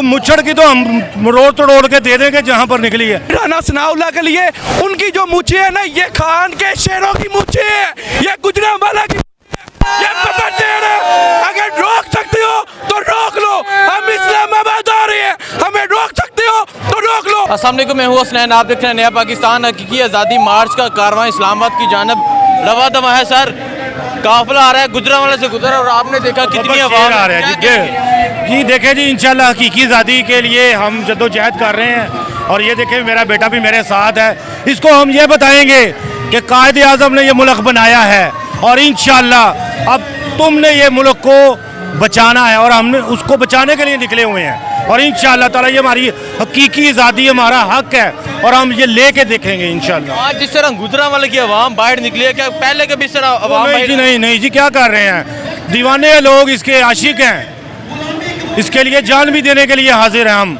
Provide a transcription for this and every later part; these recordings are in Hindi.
मुच्छड़ की तो हम रोड तोड़ के दे देंगे जहाँ पर निकली है। राणा सनाउल्लाह के लिए उनकी जो मूछें है ना, ये खान के शेरों की मूछें है, ये गुजरांवाला की ये पपटेर है। अगर रोक सकते हो तो रोक लो, हम इस्लामाबाद आ रहे हैं, हमें रोक सकते हो तो रोक लो। अस्सलाम वालेकुम, मैं हूँ हसनैन, आप देख रहे हैं नया पाकिस्तान। हकीकी आज़ादी मार्च का कारवां इस्लामाबाद की जानब रवा दवा है। सर, काफिला आ रहा है, गुजरांवाला से गुजरा और आपने देखा कितनी आवाज़ आ रहा है जी देखे जी, इंशाल्लाह हकीकी आज़ादी के लिए हम जद्दोजहद कर रहे हैं। और ये देखें, मेरा बेटा भी मेरे साथ है। इसको हम ये बताएंगे कि कायद आज़म ने ये मुल्क बनाया है और इंशाल्लाह अब तुमने ये मुल्क को बचाना है और हमने उसको बचाने के लिए निकले हुए हैं। और इंशाल्लाह ताला ये हमारी हकीकी आज़ादी, हमारा हक है और हम ये लेके देखेंगे इंशाल्लाह। आज जिस तरह गुजरांवाला की आवाम बाहर निकली है, क्या पहले कभी इस तरह आवाम नहीं जी, क्या कर रहे हैं? दीवाने लोग इसके आशिक हैं, इसके लिए जान भी देने के लिए हाजिर हैं हम।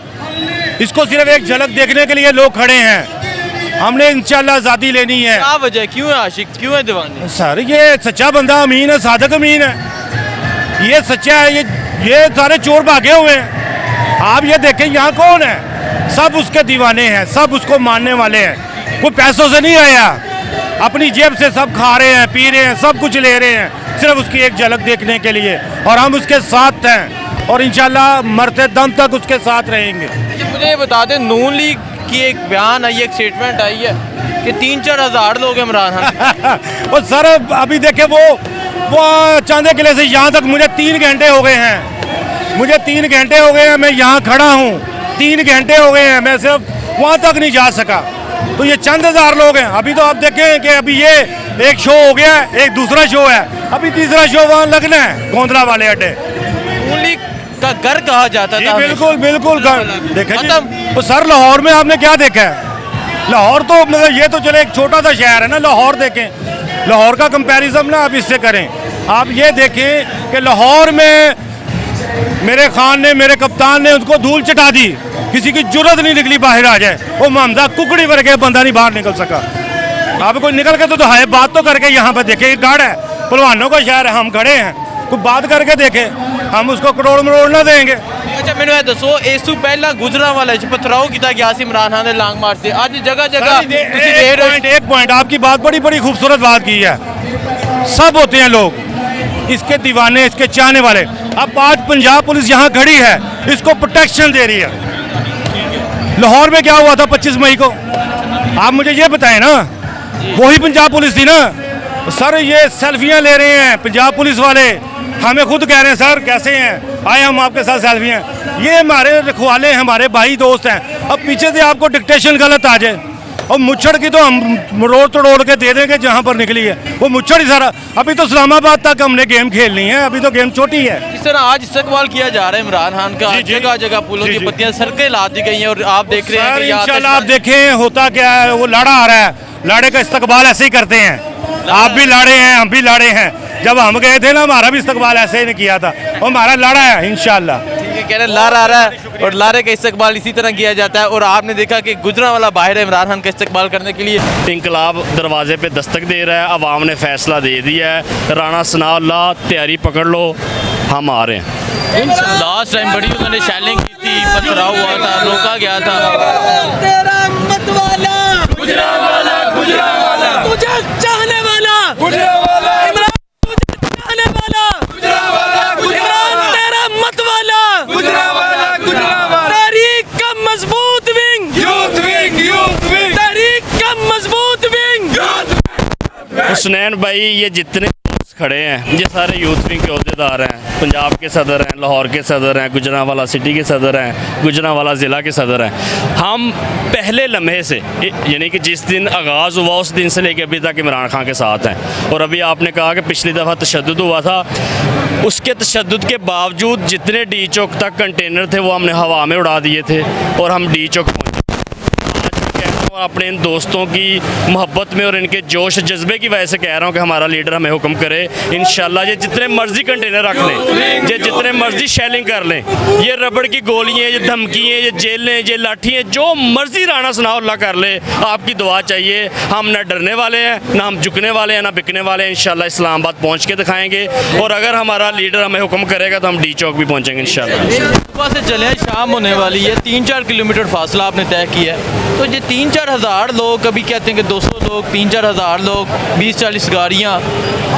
इसको सिर्फ एक झलक देखने के लिए लोग खड़े हैं। हमने इंशाल्लाह आज़ादी लेनी है। क्या वजह, क्यों है आशिक, क्यों है दीवाने? सर, ये सच्चा बंदा अमीन है, सादक अमीन है, ये सच्चा है। ये सारे चोर भागे हुए हैं। आप ये देखें यहाँ कौन है, सब उसके दीवाने हैं, सब उसको मानने वाले हैं। कोई पैसों से नहीं आया, अपनी जेब से सब खा रहे हैं, पी रहे हैं, सब कुछ ले रहे हैं सिर्फ उसकी एक झलक देखने के लिए। और हम उसके साथ हैं और इंशाल्लाह मरते दम तक उसके साथ रहेंगे। मुझे ये बता दें, नून लीग की एक बयान आई है, एक स्टेटमेंट आई है कि 3-4 हज़ार लोग इमरान खान और सर अभी देखे वो चांदे किले से यहाँ तक मुझे 3 घंटे हो गए हैं। मुझे 3 घंटे हो गए हैं, मैं यहाँ खड़ा हूँ। 3 घंटे हो गए हैं, मैं सिर्फ वहाँ तक नहीं जा सका। तो ये चंद हज़ार लोग हैं। अभी तो आप देखें कि अभी ये एक शो हो गया है, एक दूसरा शो है, अभी तीसरा शो वहाँ लगना है गोंदला वाले अड्डे। नून लीग का घर कहा जाता था। बिल्कुल बिल्कुल देखें जी, तो सर लाहौर में आपने क्या देखा है? लाहौर तो मतलब ये तो चले एक छोटा सा शहर है ना, लाहौर देखें, लाहौर का कंपैरिजन ना आप इससे करें। आप ये देखें कि लाहौर में मेरे खान ने, मेरे कप्तान ने उसको धूल चटा दी, किसी की जुर्रत नहीं निकली बाहर आ जाए। वो हमजा कुकड़ी भर के बंदा नहीं बाहर निकल सका। आप कोई निकल के तो है, बात तो करके यहाँ पे देखे, गढ़ है, पहलवानों का शहर है, हम खड़े हैं, कोई बात करके देखे, हम उसको करोड़ मरोड़ ना देंगे। अच्छा, मैंने ये दसो, इस तू पहला गुजरांवाला पथराव किया गया इमरान खान ने लॉन्ग मार्च से, आज जगह जगह एक पॉइंट आपकी बात बड़ी खूबसूरत बात की है। सब होते हैं लोग इसके दीवाने, इसके चाहने वाले। अब आज पंजाब पुलिस यहाँ खड़ी है, इसको प्रोटेक्शन दे रही है। लाहौर में क्या हुआ था 25 मई को, आप मुझे ये बताएं ना, वही पंजाब पुलिस थी ना। सर ये सेल्फियां ले रहे हैं पंजाब पुलिस वाले, हमें खुद कह रहे हैं सर कैसे हैं, आए हम आपके साथ सेल्फी हैं। ये हमारे रखवाले हैं, हमारे भाई दोस्त हैं। अब पीछे से आपको डिक्टेशन गलत आ जाए और मुच्छड़ की तो हम रोड तोड़ के दे देंगे जहाँ पर निकली है, वो मुच्छड़ ही सारा। अभी तो इस्लामाबाद तक हमने गेम खेलनी है, अभी तो गेम छोटी है। इस तरह आज इस्तकबाल किया जा रहा है इमरान खान का, जगह जगह पुलों की पत्तियां सड़कें ला दी गई हैं और आप देख रहे हैं कि इंशाल्लाह आप देखें होता क्या है। वो लाड़ा आ रहा है, लाड़े का इस्तकबाल ऐसे ही करते हैं। आप भी लाड़े हैं, हम भी लाड़े हैं। जब हम गए थे ना, हमारा भी इस्तकबाल ऐसे ही नहीं किया था, और हमारा लाड़ा है इंशाल्लाह। कह रहे लार आ रहा है और लारे का इस्तकबाल इसी तरह किया जाता है। और आपने देखा कि गुजरांवाला बाहर है इमरान खान का इस्तकबाल करने के लिए। इंकलाब दरवाजे पे दस्तक दे रहा है, अवाम ने फैसला दे दिया है। राणा सनाउल्लाह तैयारी पकड़ लो, हम आ रहे हैं। लास्ट टाइम बड़ी उन्होंने शैलिंग की थी, पथराव हुआ था, रोका गया था। तेरा मतवाला गुजरांवाला, गुजरांवाला तुझे चाहने वाला, गुजरांवाला इमरान तुझे चाहने वाला, गुजरांवाला इमरान तेरा मतवाला, गुजरांवाला गुजरांवाला तहरीक का मजबूत wing, youth wing, youth wing तहरीक का मजबूत विंग। हुसनैन भाई, ये जितने खड़े हैं ये सारे यूथ विंग के अहदेदार हैं। पंजाब के सदर हैं, लाहौर के सदर हैं, गुजरांवाला सिटी के सदर हैं, गुजरांवाला ज़िला के सदर हैं। हम पहले लम्हे से, यानी कि जिस दिन आगाज़ हुआ उस दिन से लेकर अभी तक इमरान खान के साथ हैं। और अभी आपने कहा कि पिछली दफ़ा तशद्दुद हुआ था, उसके तशद्दुद के बावजूद जितने डी चौक तक कंटेनर थे वो हमने हवा में उड़ा दिए थे और हम डी चौक पहुँचे। और अपने इन दोस्तों की मोहब्बत में और इनके जोश जज्बे की वजह से कह रहा हूँ कि हमारा लीडर हमें हुक्म करे। इंशाल्लाह ये जितने मर्जी कंटेनर रख लें, ये जितने मर्जी शेलिंग कर लें, ये रबड़ की गोलियाँ, ये धमकियाँ, ये जेलें, ये लाठियाँ, जो मर्जी राणा सनाउल्लाह कर ले, आपकी दुआ चाहिए। हम ना डरने वाले हैं, ना हम झुकने वाले हैं, ना बिकने वाले हैं। इंशाल्लाह इस्लामाबाद पहुँच के दिखाएंगे और अगर हमारा लीडर हमें हुक्म करेगा तो हम डी चौक भी पहुँचेंगे इंशाल्लाह। सुबह से चले शाम होने वाली है, 3-4 किलोमीटर फासला आपने तय किया है, तो ये 3-4 हज़ार लोग, कभी कहते हैं कि 200 लोग, 3-4 हज़ार लोग, 20-40 गाड़ियाँ,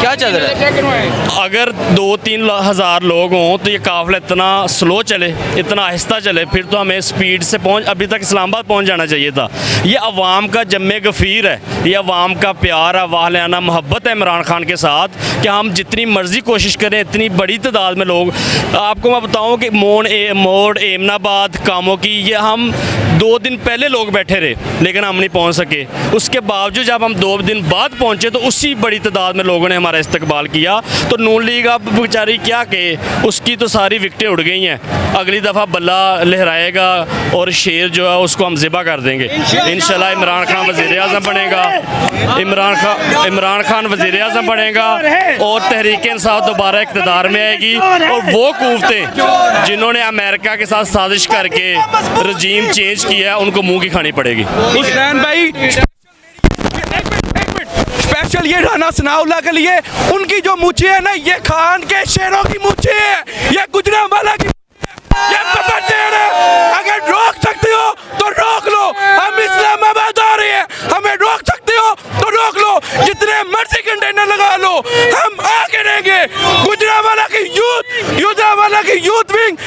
क्या चल रहा है? अगर 2-3 हज़ार लोग हों तो ये काफ़िला इतना स्लो चले, इतना आहिस्ता चले, फिर तो हमें स्पीड से अभी तक इस्लामाबाद पहुंच जाना चाहिए था। ये अवाम का जम्मे गफ़ीर है, ये अवाम का प्यार है, वाहलाना मोहब्बत है इमरान खान के साथ कि हम जितनी मर्ज़ी कोशिश करें, इतनी बड़ी तादाद में लोग, आपको मैं बताऊँ कि मोड़ एमनाबाद कामों की, ये हम 2 दिन पहले लोग बैठे रहे लेकिन हम नहीं पहुंच सके। उसके बावजूद जब हम 2 दिन बाद पहुंचे तो उसी बड़ी तादाद में लोगों ने हमारा इस्तकबाल किया। तो नून लीग अब बेचारी क्या कहे, उसकी तो सारी विकटें उड़ गई हैं। अगली दफ़ा बल्ला लहराएगा और शेर जो है उसको हम ज़िबा कर देंगे इंशाल्लाह। इमरान खान वज़ीर आज़म बनेगा, इमरान खान वज़ीर आज़म बनेगा और तहरीक इंसाफ दोबारा इक़्तिदार में आएगी। और वो कुव्वतें जिन्होंने अमेरिका के साथ साजिश करके रजीम चेंज किया है, उनको मुंह की खानी पड़ेगी। हुसैन भाई स्पेशल ये राणा सनाउल्लाह के लिए, उनकी जो मूछे है ना, ये खान के शेरों की मूछे है, ये गुजरांवाला की, ये पपटेर है। अगर रोक सकते हो तो रोक लो, हम इस्लामाबाद आ रहे हैं, हमें रोक सकते हो तो रोक लो, जितने मर्जी कंटेनर लगा लो, हम आगे रहेंगे। गुजरांवाला की यूथ विंग,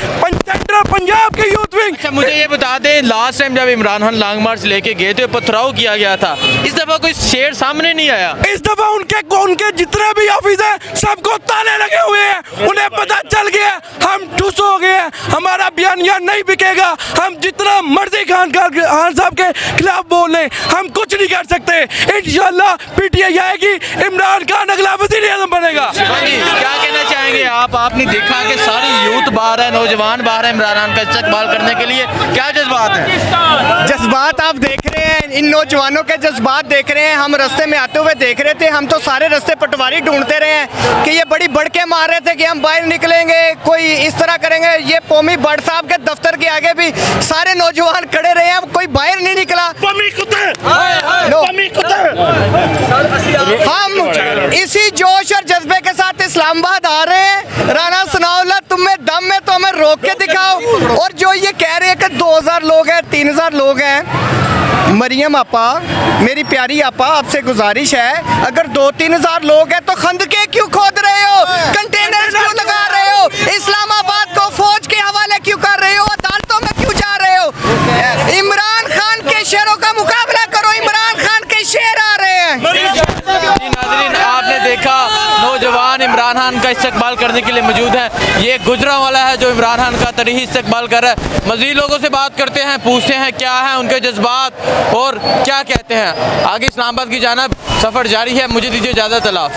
पंजाब की यूथ विंग। अच्छा मुझे ये बता दें, लास्ट टाइम जब इमरान खान लॉन्ग मार्च लेके गए थे, पथराव किया गया था, इस दफ़ा कोई शेर सामने नहीं आया। इस दफा उनके जितने भी ऑफिस हैं सबको ताले लगे हुए हैं, उन्हें पता चल गया हम ठुस हो गए हैं, हमारा बयान यहाँ नहीं बिकेगा। हम जितना मर्जी खान साहब के खिलाफ बोलें, हम कुछ नहीं कर सकते। इंशाल्लाह पीटीआई आएगी, इमरान खान अगला वज़ीर आज़म बनेगा। क्या कहना चाहेंगे आप? आपने देखा कि सारी यूथ बाहर है, नौजवान बाहर है इमरान खान का इस्तकबाल करने के लिए, क्या जज्बात है? जज्बात आप देख रहे हैं, इन नौजवानों के जज्बात देख रहे हैं। हम रास्ते में आते हुए देख रहे थे, हम तो सारे रास्ते पटवारी ढूंढते रहे हैं कि ये बड़ी बढ़के मार रहे थे कि हम बाहर निकलेंगे, कोई इस तरह करेंगे। ये कौमी भट्ट साहब के दफ्तर के आगे भी सारे नौजवान खड़े रहे हैं, कोई बाहर नहीं निकला। हम इसी जोश और जज्बे के साथ इस्लामाबाद आ रहे हैं। राणा सनाउल्लाह तुम्हें दम में तो हमें रोक के दिखाओ। और जो ये कह रहे हैं कि 2000 लोग हैं, 3000 लोग हैं, मरियम आपा, मेरी प्यारी आपा, आपसे गुजारिश है, अगर 2-3 हज़ार लोग हैं तो खंदके क्यों खोद रहे हो, कंटेनर क्यों लगा रहे हो, इस्लामाबाद को फौज के हवाले क्यों कर रहे हो, अदालतों में क्यों जा रहे हो? इमरान खान के शेरों का मुकाबला करो, इमरान खान के शेर आ रहे हैं। नाज़रीन आपने देखा, नौजवान इमरान खान का इस्तकबाल करने के लिए मौजूद है। ये गुजरांवाला है जो इमरान खान का तरीही इस्तकबाल कर रहा है। मज़ीद लोगों से बात करते हैं, पूछते हैं क्या है उनके जज्बात और क्या कहते हैं। आगे इस्लामाबाद की जानिब सफ़र जारी है। मुझे दीजिए इजाज़त। अल्लाह।